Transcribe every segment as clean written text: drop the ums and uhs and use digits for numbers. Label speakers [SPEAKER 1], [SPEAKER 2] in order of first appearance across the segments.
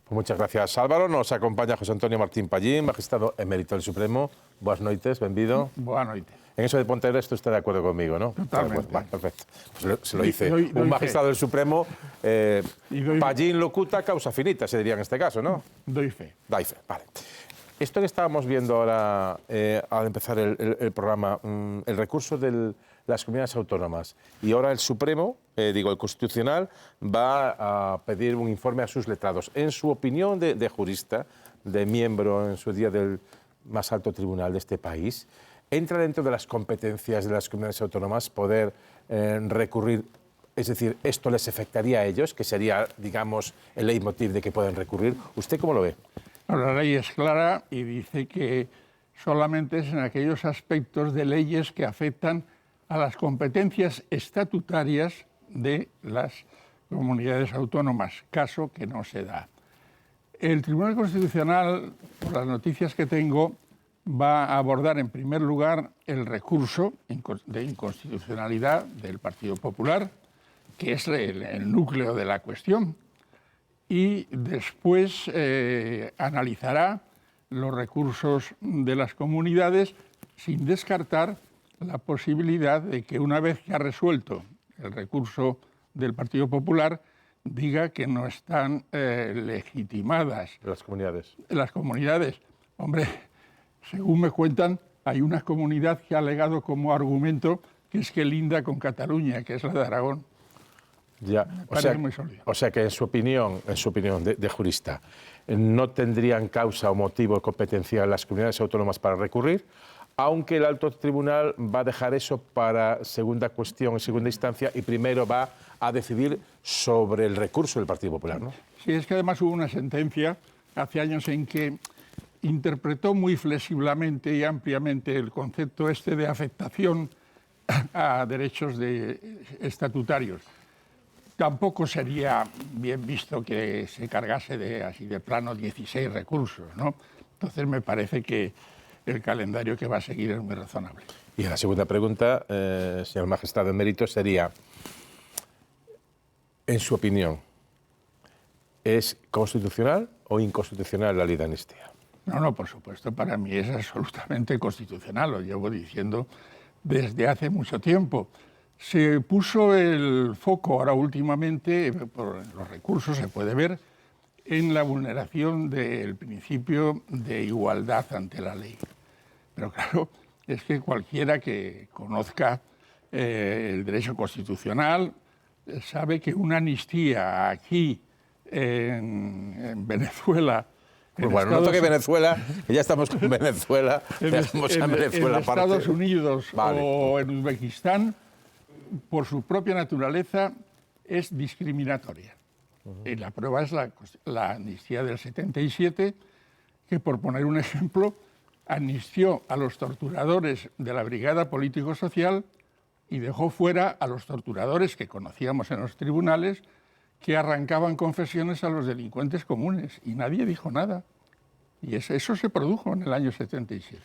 [SPEAKER 1] Pues muchas gracias, Álvaro. Nos acompaña José Antonio Martín Pallín, magistrado emérito del Supremo. Buenas noites, benvido.
[SPEAKER 2] Buenas noches.
[SPEAKER 1] En eso de Pontevedra está de acuerdo conmigo, ¿no?
[SPEAKER 2] Totalmente.
[SPEAKER 1] Vale, perfecto. Pues se lo dice
[SPEAKER 2] Doy
[SPEAKER 1] un magistrado
[SPEAKER 2] fe.
[SPEAKER 1] del Supremo.
[SPEAKER 2] Doy-
[SPEAKER 1] Pallín locuta, causa finita, se diría en este caso, ¿no?
[SPEAKER 2] Doy fe.
[SPEAKER 1] Dai fe, vale. Esto que estábamos viendo ahora al empezar el programa, el recurso de las comunidades autónomas y ahora el Supremo, el Constitucional, va a pedir un informe a sus letrados. En su opinión de jurista, de miembro en su día del más alto tribunal de este país, ¿entra dentro de las competencias de las comunidades autónomas poder recurrir? Es decir, ¿esto les afectaría a ellos, que sería, digamos, el leitmotiv de que puedan recurrir? ¿Usted cómo lo ve?
[SPEAKER 2] La ley es clara y dice que solamente es en aquellos aspectos de leyes que afectan a las competencias estatutarias de las comunidades autónomas, caso que no se da. El Tribunal Constitucional, por las noticias que tengo, va a abordar en primer lugar el recurso de inconstitucionalidad del Partido Popular, que es el núcleo de la cuestión, y después analizará los recursos de las comunidades sin descartar la posibilidad de que una vez que ha resuelto el recurso del Partido Popular diga que no están legitimadas
[SPEAKER 1] Las comunidades.
[SPEAKER 2] las comunidades. Hombre, según me cuentan, hay una comunidad que ha alegado como argumento que es que linda con Cataluña, que es la de Aragón.
[SPEAKER 1] Ya.
[SPEAKER 2] Parece muy sólido.
[SPEAKER 1] O sea que en su opinión de jurista, no tendrían causa o motivo competencial las comunidades autónomas para recurrir, aunque el alto tribunal va a dejar eso para segunda cuestión, en segunda instancia, y primero va a decidir sobre el recurso del Partido Popular, ¿no?
[SPEAKER 2] Sí, es que además hubo una sentencia hace años en que interpretó muy flexiblemente y ampliamente el concepto este de afectación a derechos estatutarios. Tampoco sería bien visto que se cargase así de plano 16 recursos, ¿no? Entonces me parece que el calendario que va a seguir es muy razonable.
[SPEAKER 1] Y la segunda pregunta, señor magistrado emérito, sería, en su opinión, ¿es constitucional o inconstitucional la ley de amnistía?
[SPEAKER 2] No, por supuesto, para mí es absolutamente constitucional, lo llevo diciendo desde hace mucho tiempo. Se puso el foco ahora últimamente, por los recursos se puede ver, en la vulneración del principio de igualdad ante la ley. Pero claro, es que cualquiera que conozca el derecho constitucional sabe que una amnistía aquí en Venezuela...
[SPEAKER 1] Pues bueno, no toque Venezuela, que ya estamos con Venezuela, dejamos a Venezuela
[SPEAKER 2] en
[SPEAKER 1] aparte.
[SPEAKER 2] Estados Unidos
[SPEAKER 1] Vale.
[SPEAKER 2] o en Uzbekistán, por su propia naturaleza, es discriminatoria. Y la prueba es la amnistía del 77, que, por poner un ejemplo, amnistió a los torturadores de la Brigada Político-Social y dejó fuera a los torturadores que conocíamos en los tribunales, que arrancaban confesiones a los delincuentes comunes, y nadie dijo nada. Y eso se produjo en el año 77.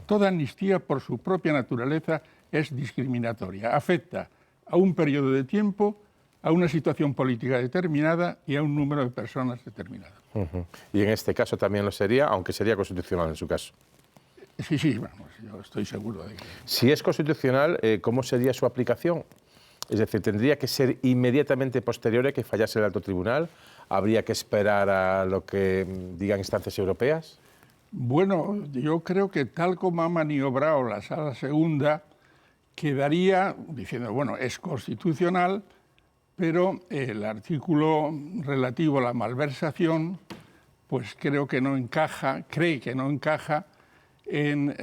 [SPEAKER 2] Toda amnistía, por su propia naturaleza, es discriminatoria. Afecta a un periodo de tiempo, a una situación política determinada y a un número de personas determinado.
[SPEAKER 1] Y en este caso también lo sería, aunque sería constitucional en su caso.
[SPEAKER 2] Sí, vamos, yo estoy seguro de que...
[SPEAKER 1] Si es constitucional, ¿cómo sería su aplicación? Es decir, ¿tendría que ser inmediatamente posterior a que fallase el alto tribunal? ¿Habría que esperar a lo que digan instancias europeas?
[SPEAKER 2] Bueno, yo creo que tal como ha maniobrado la Sala Segunda, quedaría diciendo, bueno, es constitucional, pero el artículo relativo a la malversación, pues cree que no encaja en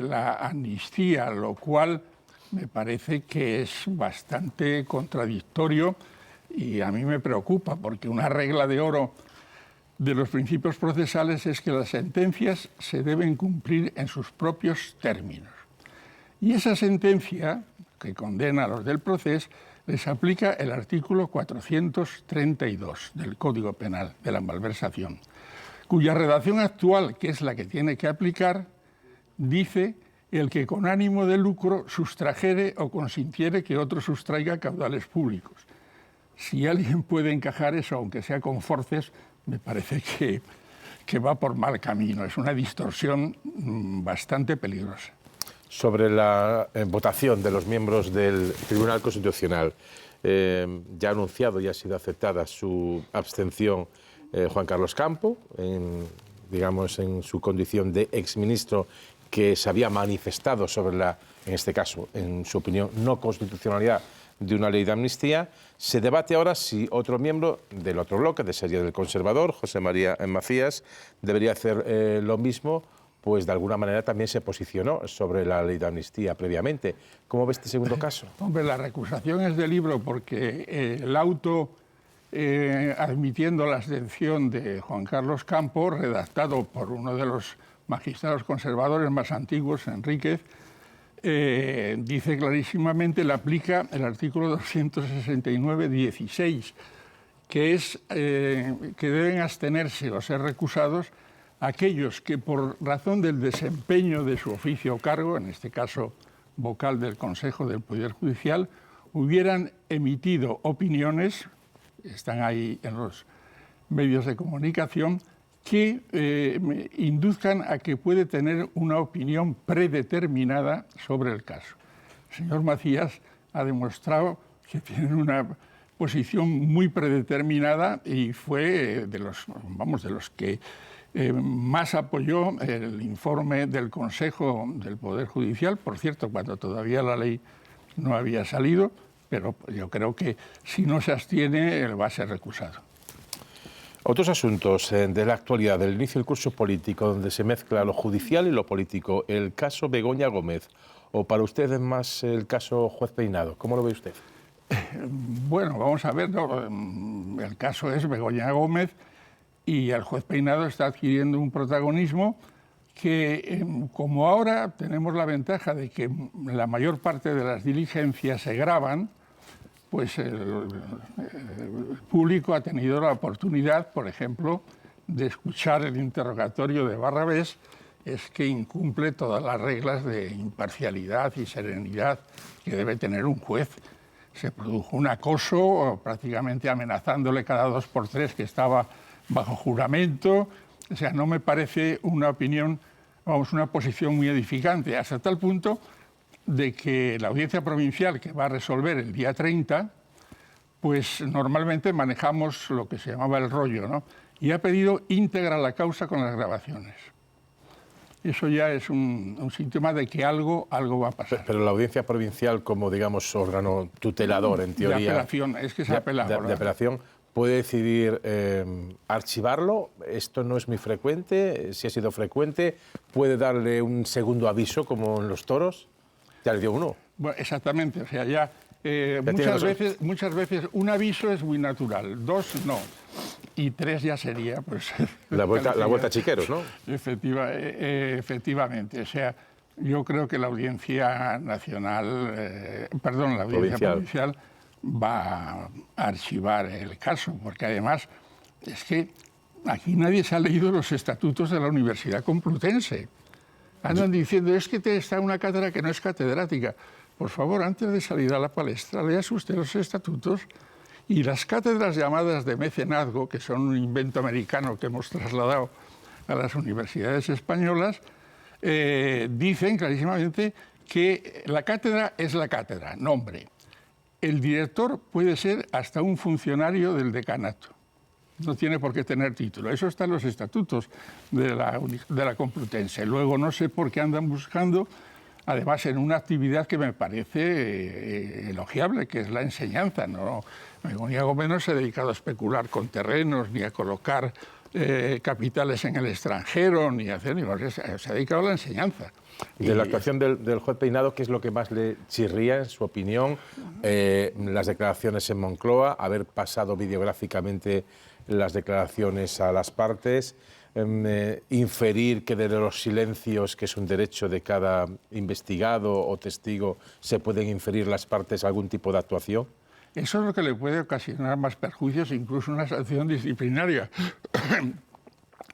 [SPEAKER 2] la amnistía, lo cual me parece que es bastante contradictorio y a mí me preocupa, porque una regla de oro de los principios procesales es que las sentencias se deben cumplir en sus propios términos. Y esa sentencia, que condena a los del procés, les aplica el artículo 432 del Código Penal de la malversación, cuya redacción actual, que es la que tiene que aplicar, dice: el que con ánimo de lucro sustrajere o consintiere que otro sustraiga caudales públicos. Si alguien puede encajar eso, aunque sea con forces, me parece que va por mal camino. Es una distorsión bastante peligrosa.
[SPEAKER 1] Sobre la votación de los miembros del Tribunal Constitucional, ya ha anunciado y ha sido aceptada su abstención Juan Carlos Campo, en su condición de exministro que se había manifestado sobre en este caso, en su opinión, no constitucionalidad de una ley de amnistía. Se debate ahora si otro miembro del otro bloque, sería del Conservador, José María Macías, debería hacer lo mismo, pues de alguna manera también se posicionó sobre la ley de amnistía previamente. ¿Cómo ve este segundo caso?
[SPEAKER 2] Hombre, la recusación es de libro porque el auto admitiendo la abstención de Juan Carlos Campo, redactado por uno de los magistrados conservadores más antiguos, Enríquez, dice clarísimamente, le aplica el artículo 269.16, que es que deben abstenerse o ser recusados aquellos que por razón del desempeño de su oficio o cargo, en este caso vocal del Consejo del Poder Judicial, hubieran emitido opiniones, están ahí en los medios de comunicación, que induzcan a que puede tener una opinión predeterminada sobre el caso. El señor Macías ha demostrado que tiene una posición muy predeterminada y fue de los que más apoyó el informe del Consejo del Poder Judicial, por cierto, cuando todavía la ley no había salido, pero yo creo que si no se abstiene, él va a ser recusado.
[SPEAKER 1] Otros asuntos de la actualidad, del inicio del curso político, donde se mezcla lo judicial y lo político. El caso Begoña Gómez, o para usted es más el caso Juez Peinado. ¿Cómo lo ve usted?
[SPEAKER 2] Bueno, vamos a ver. El caso es Begoña Gómez y el Juez Peinado está adquiriendo un protagonismo que, como ahora tenemos la ventaja de que la mayor parte de las diligencias se graban, pues el público ha tenido la oportunidad, por ejemplo, de escuchar el interrogatorio de Barrabés, es que incumple todas las reglas de imparcialidad y serenidad que debe tener un juez. Se produjo un acoso, prácticamente amenazándole cada 2 por 3 que estaba bajo juramento. O sea, no me parece una opinión, una posición muy edificante, hasta tal punto de que la audiencia provincial, que va a resolver el día 30, pues normalmente manejamos lo que se llamaba el rollo, ¿no? Y ha pedido íntegra la causa con las grabaciones. Eso ya es un síntoma de que algo va a pasar.
[SPEAKER 1] Pero la audiencia provincial, como digamos órgano tutelador, en teoría...
[SPEAKER 2] De apelación, es que se ha apelado.
[SPEAKER 1] De apelación, ¿puede decidir archivarlo? Esto no es muy frecuente. Si ha sido frecuente, ¿puede darle un segundo aviso, como en los toros? Ya le dio uno.
[SPEAKER 2] Bueno, exactamente, o sea, ya muchas veces un aviso es muy natural, 2 no, y 3 ya sería, pues...
[SPEAKER 1] La vuelta a chiqueros, ¿no?
[SPEAKER 2] Efectivamente, o sea, yo creo que la Audiencia Nacional, la Audiencia Provincial va a archivar el caso, porque además es que aquí nadie se ha leído los estatutos de la Universidad Complutense. Andan diciendo, es que está una cátedra que no es catedrática. Por favor, antes de salir a la palestra, léase usted los estatutos y las cátedras llamadas de mecenazgo, que son un invento americano que hemos trasladado a las universidades españolas, dicen clarísimamente que la cátedra es la cátedra, nombre. El director puede ser hasta un funcionario del decanato. No tiene por qué tener título. Eso está en los estatutos de la Complutense. Luego no sé por qué andan buscando, además en una actividad que me parece elogiable, que es la enseñanza, ¿no? Begoña Gómez no se ha dedicado a especular con terrenos, ni a colocar capitales en el extranjero, ni a hacer... se ha dedicado a la enseñanza.
[SPEAKER 1] De la actuación del juez Peinado, ¿qué es lo que más le chirría, en su opinión? Las declaraciones en Moncloa, haber pasado videográficamente las declaraciones a las partes, inferir que de los silencios, que es un derecho de cada investigado o testigo, se pueden inferir las partes algún tipo de actuación.
[SPEAKER 2] Eso es lo que le puede ocasionar más perjuicios, incluso una sanción disciplinaria,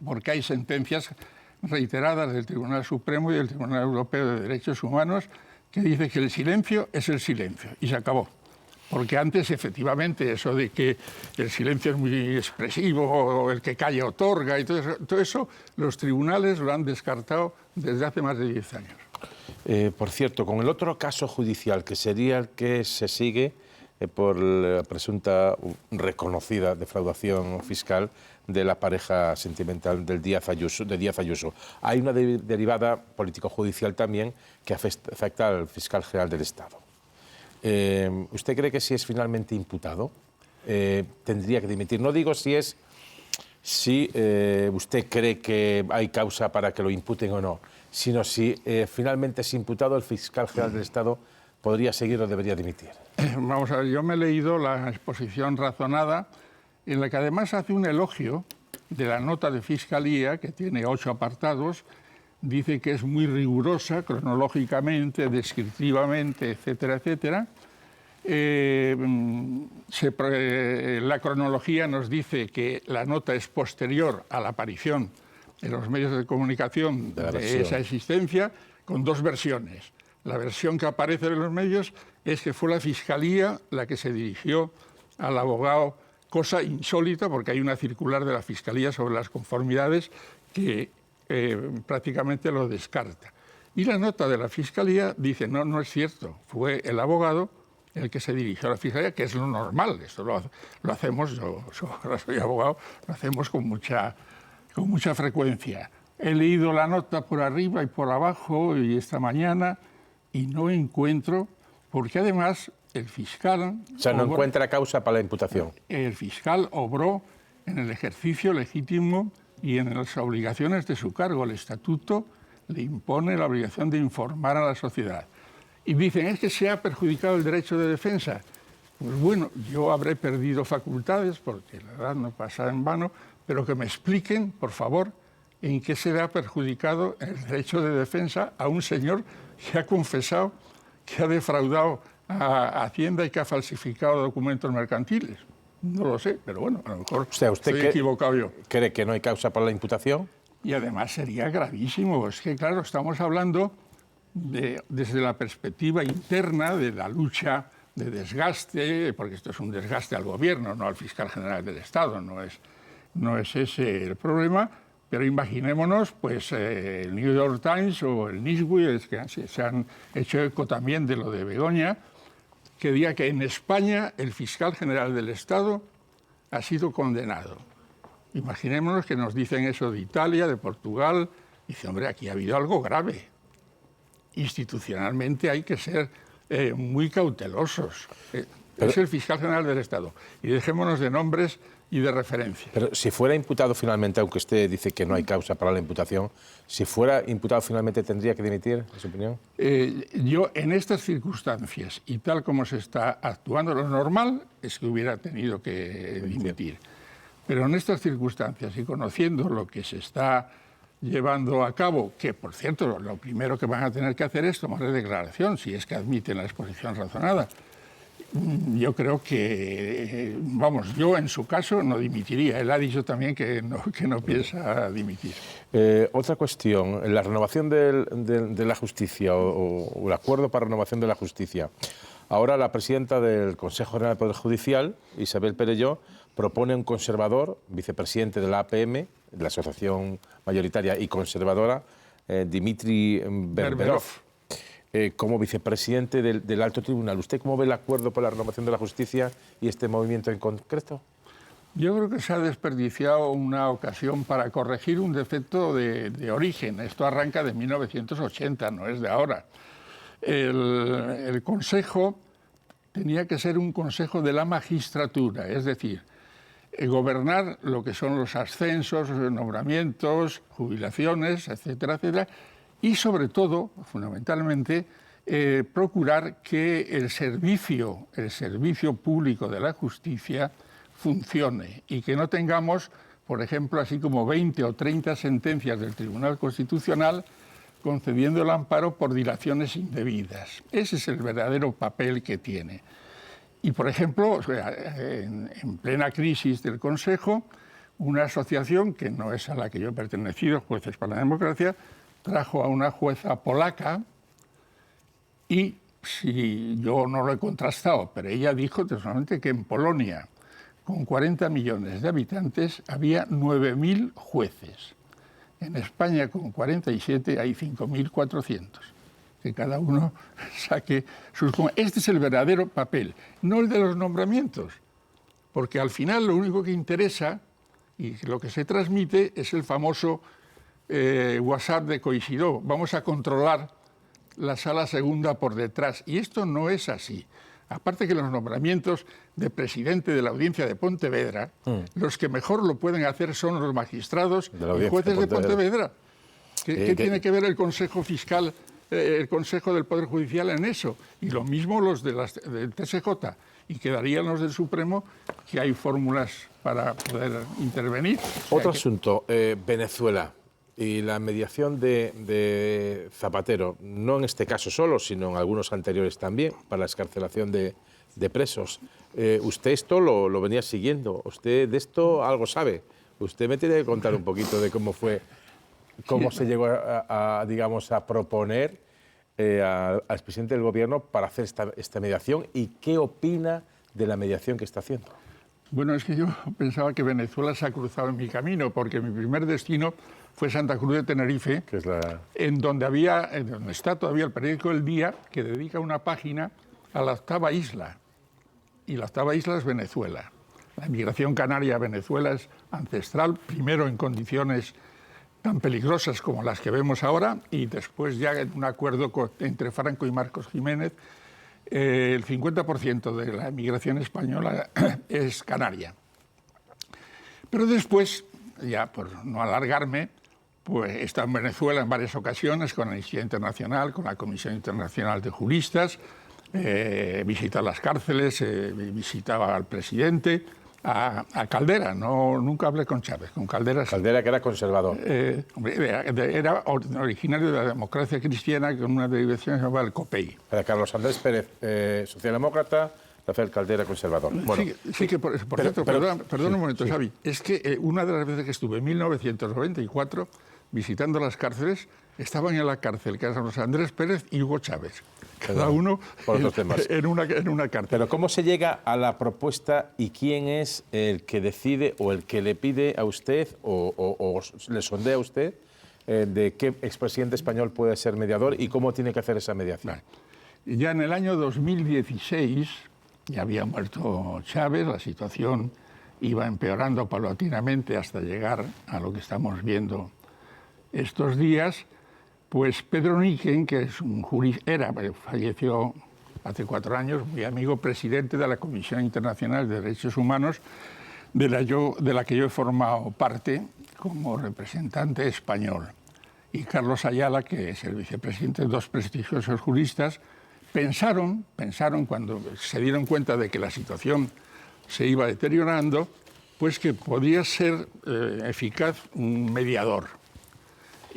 [SPEAKER 2] porque hay sentencias reiteradas del Tribunal Supremo y del Tribunal Europeo de Derechos Humanos que dice que el silencio es el silencio y se acabó. Porque antes, efectivamente, eso de que el silencio es muy expresivo, o el que calla otorga, y todo eso los tribunales lo han descartado desde hace más de 10 años.
[SPEAKER 1] Por cierto, con el otro caso judicial, que sería el que se sigue por la presunta reconocida defraudación fiscal de la pareja sentimental de Díaz Ayuso. Hay una derivada político-judicial también que afecta al fiscal general del Estado. ¿Usted cree que si es finalmente imputado tendría que dimitir? No digo si usted cree que hay causa para que lo imputen o no, sino si finalmente es imputado, el fiscal general del Estado podría seguir o debería dimitir.
[SPEAKER 2] Vamos a ver, yo me he leído la exposición razonada, en la que además hace un elogio de la nota de Fiscalía, que tiene 8 apartados, dice que es muy rigurosa cronológicamente, descriptivamente, etcétera, etcétera. La cronología nos dice que la nota es posterior a la aparición en los medios de comunicación de esa existencia, con 2 versiones. La versión que aparece en los medios es que fue la Fiscalía la que se dirigió al abogado, cosa insólita porque hay una circular de la Fiscalía sobre las conformidades que prácticamente lo descarta. Y la nota de la Fiscalía dice, no, no es cierto, fue el abogado el que se dirigió a la Fiscalía, que es lo normal. Esto lo hacemos, yo ahora soy abogado, lo hacemos con mucha frecuencia. He leído la nota por arriba y por abajo y esta mañana y no encuentro, porque además el fiscal...
[SPEAKER 1] O sea, no encuentra causa para la imputación.
[SPEAKER 2] El fiscal obró en el ejercicio legítimo y en las obligaciones de su cargo. El estatuto le impone la obligación de informar a la sociedad. Y dicen, es que se ha perjudicado el derecho de defensa. Pues bueno, yo habré perdido facultades, porque la verdad no pasa en vano, pero que me expliquen, por favor, en qué se le ha perjudicado el derecho de defensa a un señor que ha confesado que ha defraudado a Hacienda y que ha falsificado documentos mercantiles. No lo sé, pero bueno, a lo mejor estoy equivocado yo.
[SPEAKER 1] ¿Cree que no hay causa para la imputación?
[SPEAKER 2] Y además sería gravísimo. Es que, claro, estamos hablando desde la perspectiva interna de la lucha de desgaste, porque esto es un desgaste al gobierno, no al fiscal general del Estado, no es ese el problema, pero imaginémonos pues, el New York Times o el Newsweek, que se han hecho eco también de lo de Begoña, que diga que en España el fiscal general del Estado ha sido condenado. Imaginémonos que nos dicen eso de Italia, de Portugal, y dice, hombre, aquí ha habido algo grave. Institucionalmente hay que ser muy cautelosos. Es el fiscal general del Estado. Y dejémonos de nombres y de referencias.
[SPEAKER 1] Pero si fuera imputado finalmente, aunque usted dice que no hay causa para la imputación, si fuera imputado finalmente, ¿tendría que dimitir, en su opinión?
[SPEAKER 2] Yo, en estas circunstancias y tal como se está actuando, lo normal es que hubiera tenido que dimitir. Pero en estas circunstancias y conociendo lo que se está llevando a cabo, que por cierto, lo primero que van a tener que hacer es tomar declaración, si es que admiten la exposición razonada. Yo creo que, vamos, yo en su caso no dimitiría. Él ha dicho también que no piensa dimitir.
[SPEAKER 1] Otra cuestión, la renovación de la justicia o el acuerdo para renovación de la justicia. Ahora la presidenta del Consejo General del Poder Judicial, Isabel Perelló, propone un conservador, vicepresidente de la APM, de la Asociación Mayoritaria y Conservadora, Dmitry Berberov, como vicepresidente del Alto Tribunal. ¿Usted cómo ve el acuerdo por la renovación de la justicia y este movimiento en concreto?
[SPEAKER 2] Yo creo que se ha desperdiciado una ocasión para corregir un defecto de origen. Esto arranca de 1980, no es de ahora. El Consejo tenía que ser un Consejo de la Magistratura, es decir, gobernar lo que son los ascensos, nombramientos, jubilaciones, etcétera, etcétera, y sobre todo, fundamentalmente, procurar que el servicio público de la justicia funcione y que no tengamos, por ejemplo, así como 20 o 30 sentencias del Tribunal Constitucional concediendo el amparo por dilaciones indebidas. Ese es el verdadero papel que tiene. Y, por ejemplo, en plena crisis del Consejo, una asociación, que no es a la que yo he pertenecido, Jueces para la Democracia, trajo a una jueza polaca y si yo no lo he contrastado, pero ella dijo textualmente que en Polonia, con 40 millones de habitantes, había 9.000 jueces. En España, con 47, hay 5.400. Que cada uno saque sus... Este es el verdadero papel, no el de los nombramientos, porque al final lo único que interesa y lo que se transmite es el famoso WhatsApp de Coisidó. Vamos a controlar la sala segunda por detrás. Y esto no es así. Aparte que los nombramientos de presidente de la Audiencia de Pontevedra, los que mejor lo pueden hacer son los magistrados y jueces de Pontevedra. ¿Qué tiene que ver el Consejo Fiscal, el Consejo del Poder Judicial en eso? Y lo mismo los del TSJ. Y quedarían los del Supremo, que hay fórmulas para poder intervenir.
[SPEAKER 1] Otro asunto, Venezuela y la mediación de Zapatero, no en este caso solo, sino en algunos anteriores también, para la excarcelación de presos. Usted esto lo venía siguiendo, usted de esto algo sabe. Usted me tiene que contar un poquito de cómo fue, cómo se llegó digamos, a proponer al presidente del Gobierno para hacer esta mediación y qué opina de la mediación que está haciendo.
[SPEAKER 2] Bueno, es que yo pensaba que Venezuela se ha cruzado en mi camino, porque mi primer destino fue Santa Cruz de Tenerife,
[SPEAKER 1] que es
[SPEAKER 2] en donde está todavía el periódico El Día, que dedica una página a la octava isla. Y la octava isla es Venezuela. La inmigración canaria a Venezuela es ancestral, primero en condiciones tan peligrosas como las que vemos ahora, y después ya en un acuerdo entre Franco y Marcos Jiménez, el 50% de la inmigración española es canaria. Pero después, ya por no alargarme, pues he estado en Venezuela en varias ocasiones con la Amnistía Internacional, con la Comisión Internacional de Juristas, visitado las cárceles, visitaba al presidente, a Caldera, nunca hablé con Chávez, con Caldera.
[SPEAKER 1] Caldera, que era conservador.
[SPEAKER 2] Era originario de la democracia cristiana con una derivación llamada el COPEI.
[SPEAKER 1] Para Carlos Andrés Pérez, socialdemócrata, Rafael Caldera, conservador. Bueno,
[SPEAKER 2] sí que por cierto, perdón un momento, sí. Xavi, es que una de las veces que estuve en 1994 visitando las cárceles, estaban en la cárcel Carlos Andrés Pérez y Hugo Chávez, cada uno
[SPEAKER 1] por otros temas.
[SPEAKER 2] en una cárcel.
[SPEAKER 1] Pero ¿cómo se llega a la propuesta y quién es el que decide o el que le pide a usted o le sondea a usted de qué expresidente español puede ser mediador y cómo tiene que hacer esa mediación?
[SPEAKER 2] Vale. Ya en el año 2016, ya había muerto Chávez, la situación iba empeorando paulatinamente hasta llegar a lo que estamos viendo estos días. Pues Pedro Niquen, que es un jurista, falleció hace 4 años, muy amigo, presidente de la Comisión Internacional de Derechos Humanos, de la que yo he formado parte como representante español. Y Carlos Ayala, que es el vicepresidente, 2 prestigiosos juristas, pensaron cuando se dieron cuenta de que la situación se iba deteriorando, pues que podía ser eficaz un mediador.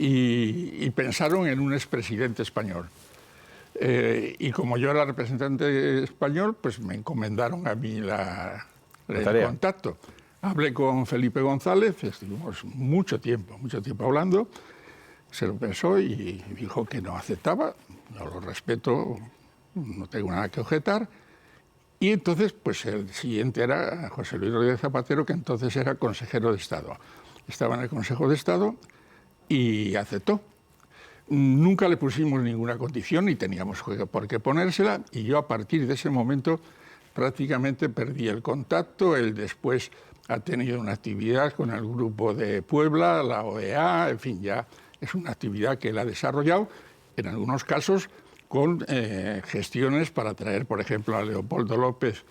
[SPEAKER 2] Y pensaron en un expresidente español. Y como yo era representante español, pues me encomendaron a mí el contacto. Hablé con Felipe González, estuvimos mucho tiempo hablando, se lo pensó y dijo que no aceptaba. Yo lo respeto, no tengo nada que objetar. Y entonces, pues el siguiente era José Luis Rodríguez Zapatero, que entonces era consejero de Estado. Estaba en el Consejo de Estado y aceptó. Nunca le pusimos ninguna condición ni teníamos por qué ponérsela, y yo a partir de ese momento prácticamente perdí el contacto. Él después ha tenido una actividad con el Grupo de Puebla, la OEA, en fin, ya es una actividad que él ha desarrollado, en algunos casos con gestiones para traer, por ejemplo, a Leopoldo López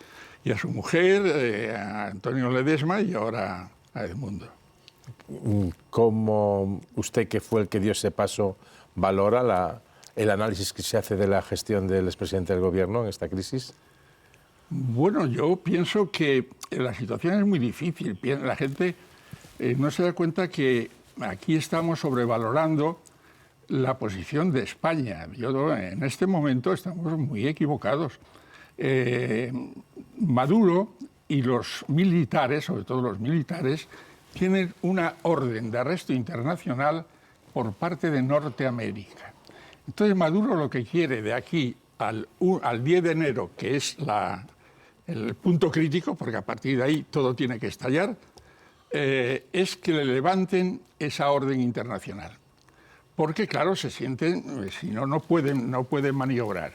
[SPEAKER 2] y a su mujer, a Antonio Ledesma y ahora a Edmundo.
[SPEAKER 1] ¿Cómo usted, que fue el que dio ese paso, valora el análisis que se hace de la gestión del expresidente del Gobierno en esta crisis?
[SPEAKER 2] Bueno, yo pienso que la situación es muy difícil. La gente no se da cuenta que aquí estamos sobrevalorando la posición de España. En este momento estamos muy equivocados. Maduro y los militares, sobre todo los militares, tienen una orden de arresto internacional por parte de Norteamérica. Entonces Maduro lo que quiere de aquí al 10 de enero, que es el punto crítico, porque a partir de ahí todo tiene que estallar, es que le levanten esa orden internacional. Porque, claro, se sienten, si no, no pueden maniobrar.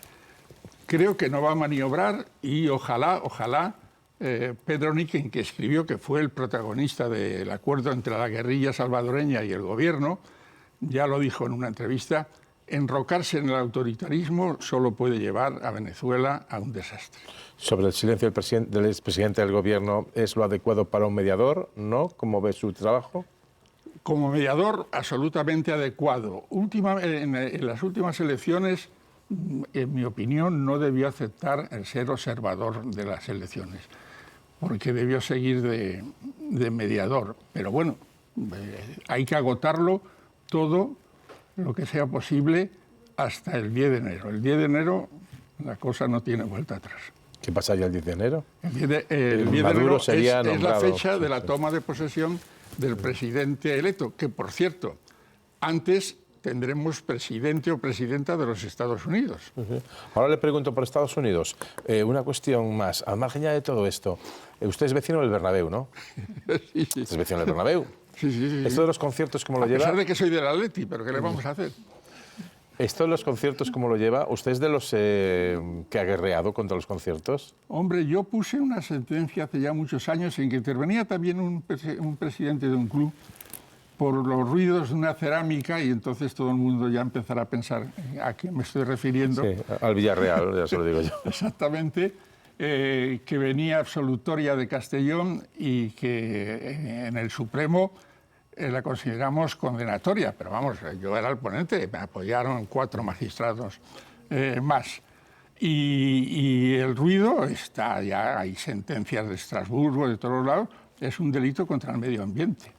[SPEAKER 2] Creo que no va a maniobrar y ojalá Pedro Niquen, que escribió, que fue el protagonista del acuerdo entre la guerrilla salvadoreña y el gobierno, ya lo dijo en una entrevista, enrocarse en el autoritarismo solo puede llevar a Venezuela a un desastre.
[SPEAKER 1] Sobre el silencio del expresidente del gobierno, ¿es lo adecuado para un mediador? ¿No? ¿Cómo ve su trabajo?
[SPEAKER 2] Como mediador, absolutamente adecuado. En las últimas elecciones, en mi opinión, no debió aceptar el ser observador de las elecciones, porque debió seguir de mediador. Pero bueno, hay que agotarlo todo lo que sea posible hasta el 10 de enero. El 10 de enero la cosa no tiene vuelta atrás.
[SPEAKER 1] ¿Qué pasa ya el 10 de enero?
[SPEAKER 2] El 10 de enero es la fecha de la toma de posesión del presidente electo, que, por cierto, antes tendremos presidente o presidenta de los Estados Unidos.
[SPEAKER 1] Ahora le pregunto por Estados Unidos. Una cuestión más. Al margen ya de todo esto, usted es vecino del Bernabéu, ¿no?
[SPEAKER 2] Sí.
[SPEAKER 1] ¿Usted es vecino del Bernabéu?
[SPEAKER 2] Sí.
[SPEAKER 1] ¿Esto de los conciertos cómo lo lleva?
[SPEAKER 2] A pesar de que soy del Atleti, pero ¿qué le vamos a hacer?
[SPEAKER 1] ¿Esto de los conciertos cómo lo lleva? ¿Usted es de los que ha guerreado contra los conciertos?
[SPEAKER 2] Hombre, yo puse una sentencia hace ya muchos años en que intervenía también un presidente de un club por los ruidos de una cerámica y entonces todo el mundo ya empezará a pensar a qué me estoy refiriendo.
[SPEAKER 1] Sí, al Villarreal, ya se lo digo yo.
[SPEAKER 2] Exactamente, que venía absolutoria de Castellón y que en el Supremo la consideramos condenatoria, pero vamos, yo era el ponente, me apoyaron 4 magistrados más. Y el ruido está, ya hay sentencias de Estrasburgo, de todos lados, es un delito contra el medio ambiente.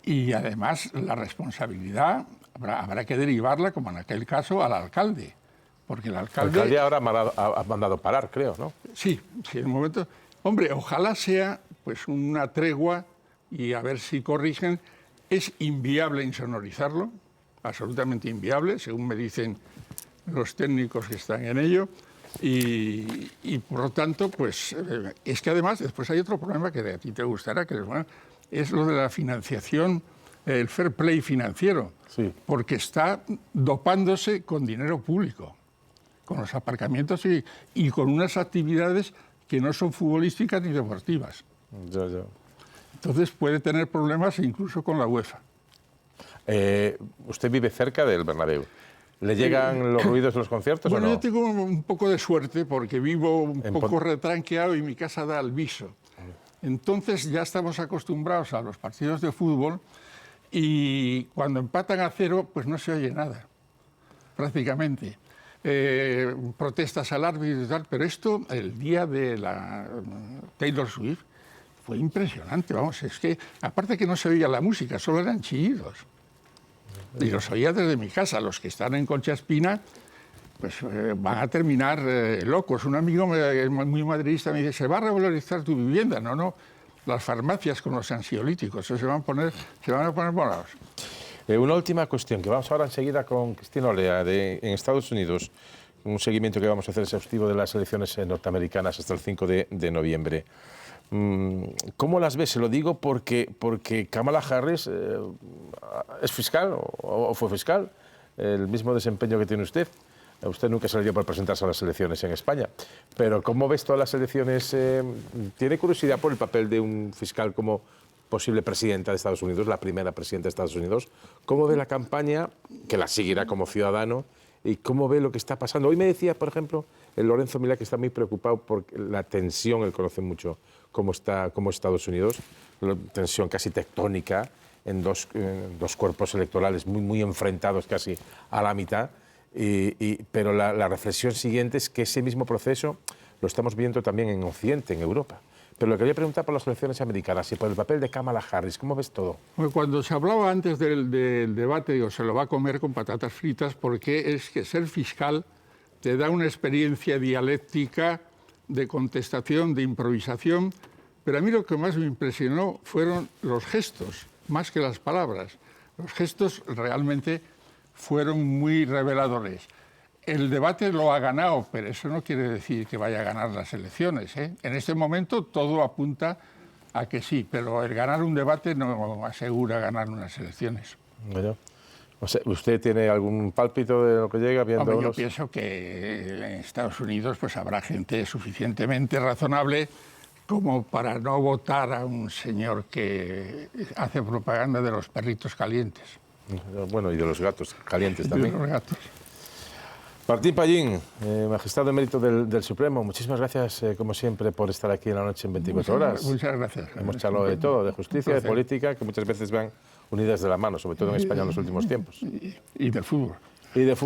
[SPEAKER 2] Y además la responsabilidad habrá que derivarla, como en aquel caso, al alcalde. Porque el alcalde
[SPEAKER 1] ahora ha mandado parar, creo, ¿no?
[SPEAKER 2] Sí, en un momento. Hombre, ojalá sea pues una tregua y a ver si corrigen. Es inviable insonorizarlo, absolutamente inviable, según me dicen los técnicos que están en ello. Y por lo tanto, pues es que además después hay otro problema que a ti te gustará, que es lo de la financiación, el fair play financiero,
[SPEAKER 1] sí. Porque
[SPEAKER 2] está dopándose con dinero público, con los aparcamientos y con unas actividades que no son futbolísticas ni deportivas.
[SPEAKER 1] Ya.
[SPEAKER 2] Entonces puede tener problemas incluso con la UEFA.
[SPEAKER 1] ¿Usted vive cerca del Bernabéu? ¿Le llegan los ruidos de los conciertos
[SPEAKER 2] bueno,
[SPEAKER 1] o no?
[SPEAKER 2] Yo tengo un poco de suerte porque vivo un poco retranqueado y mi casa da al viso. Entonces ya estamos acostumbrados a los partidos de fútbol y cuando empatan a 0, pues no se oye nada, prácticamente. Protestas al árbitro y tal, pero esto, el día de la Taylor Swift, fue impresionante, vamos, es que aparte que no se oía la música, solo eran chillidos. Y los oía desde mi casa, los que están en Concha Espina, pues van a terminar locos. Un amigo muy madridista me dice, ¿se va a revalorizar tu vivienda? No, las farmacias con los ansiolíticos, se van a poner morados.
[SPEAKER 1] Una última cuestión, que vamos ahora enseguida con Cristina Olea, en Estados Unidos, un seguimiento que vamos a hacer exhaustivo de las elecciones norteamericanas hasta el 5 de noviembre. ¿Cómo las ves? Se lo digo porque Kamala Harris es fiscal o fue fiscal, el mismo desempeño que tiene usted. Usted nunca se le dio por presentarse a las elecciones en España, pero ¿cómo ves todas las elecciones? ¿Tiene curiosidad por el papel de un fiscal como posible presidenta de Estados Unidos, la primera presidenta de Estados Unidos? ¿Cómo ve la campaña, que la seguirá como ciudadano, y cómo ve lo que está pasando? Hoy me decía, por ejemplo, el Lorenzo Milá, que está muy preocupado por la tensión, él conoce mucho cómo está Estados Unidos, la tensión casi tectónica en dos cuerpos electorales muy enfrentados casi a la mitad, pero la reflexión siguiente es que ese mismo proceso lo estamos viendo también en Occidente, en Europa. Pero le quería preguntar por las elecciones americanas y por el papel de Kamala Harris. ¿Cómo ves todo?
[SPEAKER 2] Cuando se hablaba antes del debate, digo, se lo va a comer con patatas fritas, porque es que ser fiscal te da una experiencia dialéctica de contestación, de improvisación, pero a mí lo que más me impresionó fueron los gestos, más que las palabras. Los gestos realmente fueron muy reveladores. el debate lo ha ganado, pero eso no quiere decir que vaya a ganar las elecciones, ¿eh? En este momento todo apunta a que sí, pero el ganar un debate no asegura ganar unas elecciones.
[SPEAKER 1] Bueno, o sea, ¿usted tiene algún pálpito de lo que llega viendo
[SPEAKER 2] Hombre, yo
[SPEAKER 1] unos?
[SPEAKER 2] pienso que en Estados Unidos pues habrá gente suficientemente razonable como para no votar a un señor que hace propaganda de los perritos calientes.
[SPEAKER 1] Bueno, y de los gatos calientes
[SPEAKER 2] De
[SPEAKER 1] también.
[SPEAKER 2] los gatos.
[SPEAKER 1] Martín Pallín, magistrado emérito del Supremo, muchísimas gracias, como siempre, por estar aquí en la noche en 24 horas.
[SPEAKER 2] Muchas gracias.
[SPEAKER 1] Hemos charlado de todo, de justicia, de política, que muchas veces van unidas de la mano, sobre todo en España en los últimos tiempos.
[SPEAKER 2] Y del fútbol.
[SPEAKER 1] Y de fútbol.